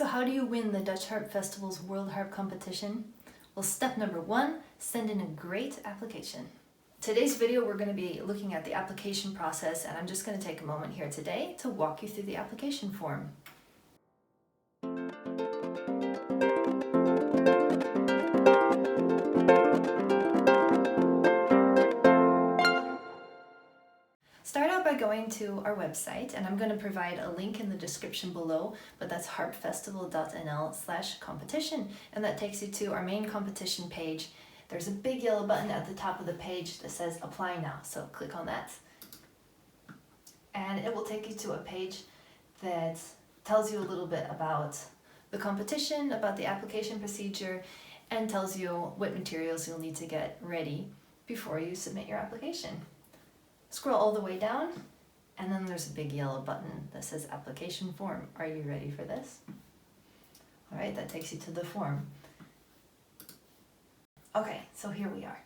So how do you win the Dutch Harp Festival's World Harp Competition? Well, step number 1, send in a great application. Today's video we're going to be looking at the application process, and I'm just going to take a moment here today to walk you through the application form. Start out by going to our website, and I'm going to provide a link in the description below, but that's harpfestival.nl/competition, and that takes you to our main competition page. There's a big yellow button at the top of the page that says apply now, so click on that. And it will take you to a page that tells you a little bit about the competition, about the application procedure, and tells you what materials you'll need to get ready before you submit your application. Scroll all the way down, and then there's a big yellow button that says application form. Are you ready for this? All right, that takes you to the form. Okay, so here we are.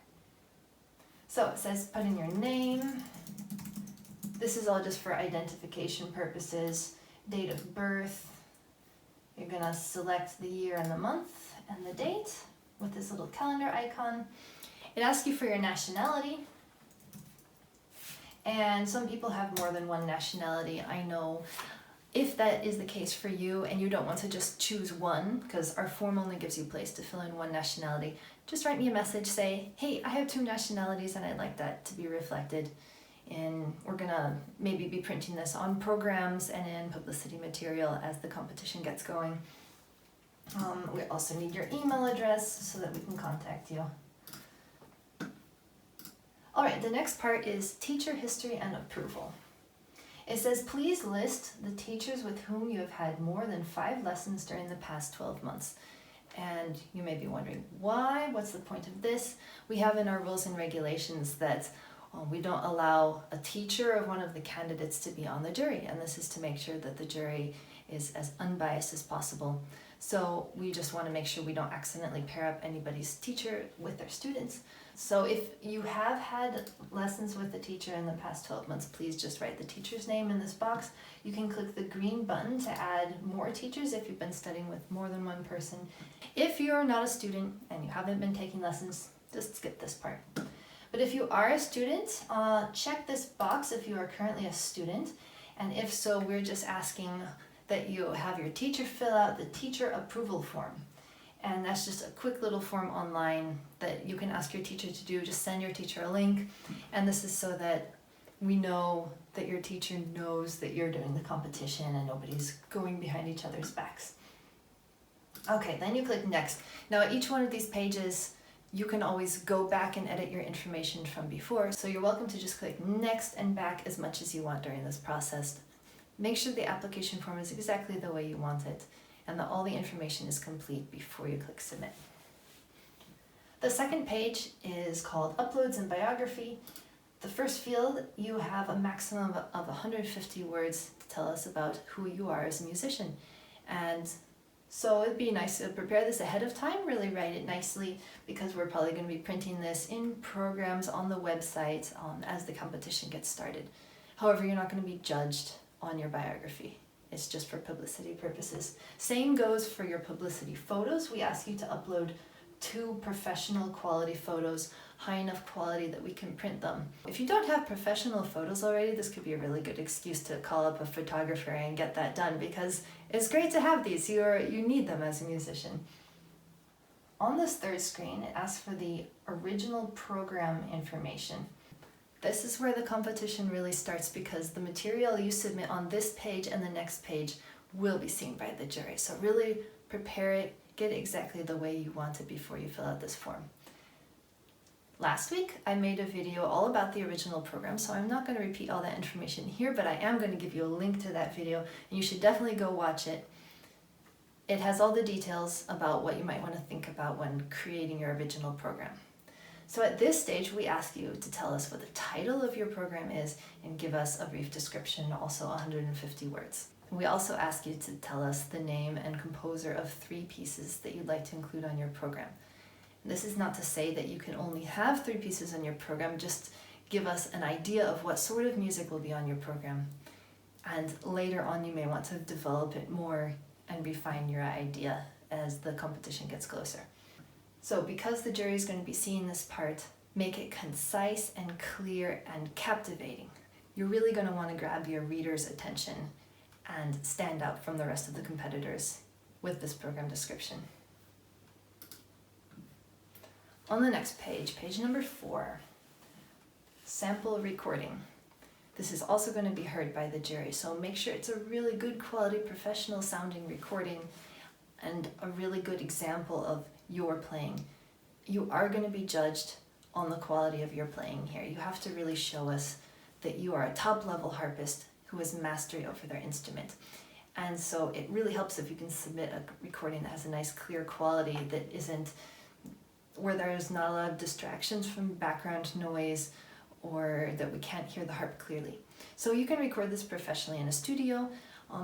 So it says put in your name. This is all just for identification purposes. Date of birth. You're gonna select the year and the month and the date with this little calendar icon. It asks you for your nationality. And some people have more than one nationality. I know if that is the case for you and you don't want to just choose one, because our form only gives you place to fill in one nationality, just write me a message, say, hey, I have 2 nationalities and I'd like that to be reflected. And we're gonna maybe be printing this on programs and in publicity material as the competition gets going. We also need your email address so that we can contact you. Alright, the next part is teacher history and approval. It says, please list the teachers with whom you have had more than 5 lessons during the past 12 months. And you may be wondering, why? What's the point of this? We have in our rules and regulations that we don't allow a teacher of one of the candidates to be on the jury, and this is to make sure that the jury is as unbiased as possible. So we just want to make sure we don't accidentally pair up anybody's teacher with their students. So if you have had lessons with the teacher in the past 12 months, please just write the teacher's name in this box. You can click the green button to add more teachers if you've been studying with more than one person. If you're not a student and you haven't been taking lessons, just skip this part. But if you are a student, check this box if you are currently a student. And if so, we're just asking that you have your teacher fill out the teacher approval form. And that's just a quick little form online that you can ask your teacher to do. Just send your teacher a link. And this is so that we know that your teacher knows that you're doing the competition and nobody's going behind each other's backs. Okay, then you click next. Now at each one of these pages, you can always go back and edit your information from before. So you're welcome to just click next and back as much as you want during this process. Make sure the application form is exactly the way you want it and that all the information is complete before you click submit. The second page is called Uploads and Biography. The first field, you have a maximum of 150 words to tell us about who you are as a musician. And so it'd be nice to prepare this ahead of time, really write it nicely, because we're probably going to be printing this in programs on the website as the competition gets started. However, you're not going to be judged on your biography. It's just for publicity purposes. Same goes for your publicity photos. We ask you to upload 2 professional quality photos, high enough quality that we can print them. If you don't have professional photos already, this could be a really good excuse to call up a photographer and get that done, because it's great to have these. You need them as a musician. On this third screen, it asks for the original program information. This is where the competition really starts, because the material you submit on this page and the next page will be seen by the jury. So really prepare it, get it exactly the way you want it before you fill out this form. Last week, I made a video all about the original program, so I'm not going to repeat all that information here, but I am going to give you a link to that video, and you should definitely go watch it. It has all the details about what you might want to think about when creating your original program. So at this stage, we ask you to tell us what the title of your program is and give us a brief description, also 150 words. We also ask you to tell us the name and composer of 3 pieces that you'd like to include on your program. This is not to say that you can only have 3 pieces on your program, just give us an idea of what sort of music will be on your program. And later on, you may want to develop it more and refine your idea as the competition gets closer. So because the jury is going to be seeing this part, make it concise and clear and captivating. You're really going to want to grab your reader's attention and stand out from the rest of the competitors with this program description. On the next page, page number 4, sample recording. This is also going to be heard by the jury, so make sure it's a really good quality professional sounding recording and a really good example of your playing. You are going to be judged on the quality of your playing here. You have to really show us that you are a top level harpist who has mastery over their instrument. And so it really helps if you can submit a recording that has a nice clear quality, that isn't where there's not a lot of distractions from background noise or that we can't hear the harp clearly. So you can record this professionally in a studio.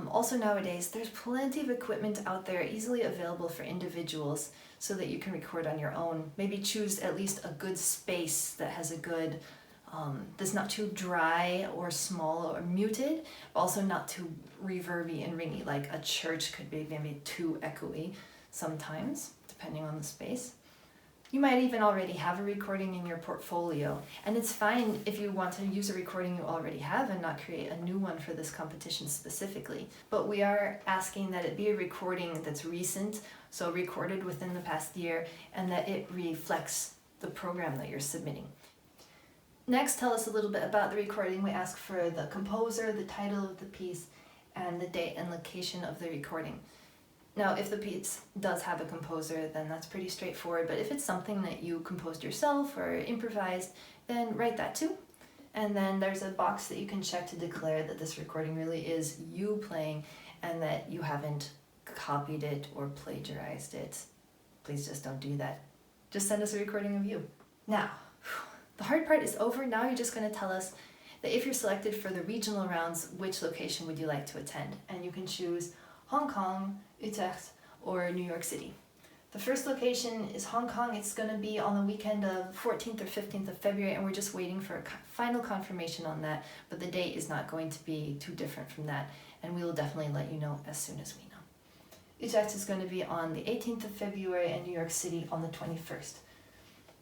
Also nowadays, there's plenty of equipment out there easily available for individuals so that you can record on your own. Maybe choose at least a good space that has a good, that's not too dry or small or muted, also not too reverby and ringy, like a church could be maybe too echoey sometimes, depending on the space. You might even already have a recording in your portfolio, and it's fine if you want to use a recording you already have and not create a new one for this competition specifically. But we are asking that it be a recording that's recent, so recorded within the past year, and that it reflects the program that you're submitting. Next, tell us a little bit about the recording. We ask for the composer, the title of the piece, and the date and location of the recording. Now, if the piece does have a composer, then that's pretty straightforward, but if it's something that you composed yourself or improvised, then write that too. And then there's a box that you can check to declare that this recording really is you playing and that you haven't copied it or plagiarized it. Please just don't do that. Just send us a recording of you. Now, the hard part is over. Now you're just going to tell us that if you're selected for the regional rounds, which location would you like to attend? And you can choose Hong Kong, Utrecht, or New York City. The first location is Hong Kong. It's going to be on the weekend of 14th or 15th of February, and we're just waiting for a final confirmation on that, but the date is not going to be too different from that, and we will definitely let you know as soon as we know. Utrecht is going to be on the 18th of February and New York City on the 21st.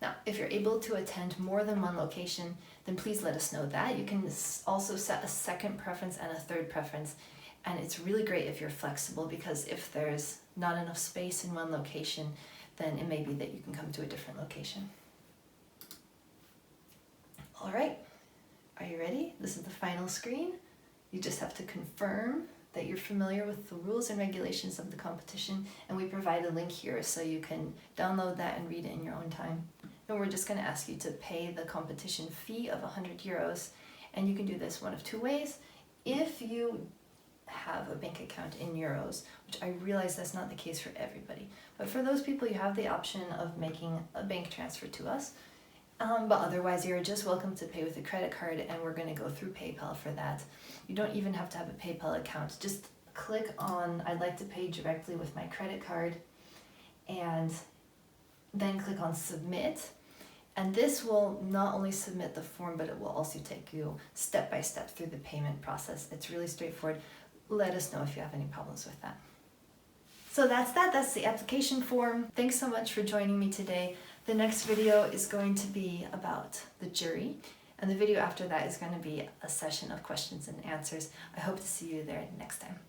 Now, if you're able to attend more than one location, then please let us know that. You can also set a second preference and a third preference. And it's really great if you're flexible, because if there's not enough space in one location, then it may be that you can come to a different location. All right, are you ready? This is the final screen. You just have to confirm that you're familiar with the rules and regulations of the competition, and we provide a link here so you can download that and read it in your own time. Then we're just going to ask you to pay the competition fee of 100 euros, and you can do this one of two ways. If you have a bank account in euros, which I realize that's not the case for everybody, but for those people you have the option of making a bank transfer to us, but otherwise you're just welcome to pay with a credit card, and we're going to go through PayPal for that. You don't even have to have a PayPal account. Just click on I'd like to pay directly with my credit card, and then click on submit, and this will not only submit the form, but it will also take you step by step through the payment process. It's really straightforward. Let us know if you have any problems with that. So that's the application form. Thanks so much for joining me today. The next video is going to be about the jury, and the video after that is going to be a session of questions and answers. I hope to see you there next time.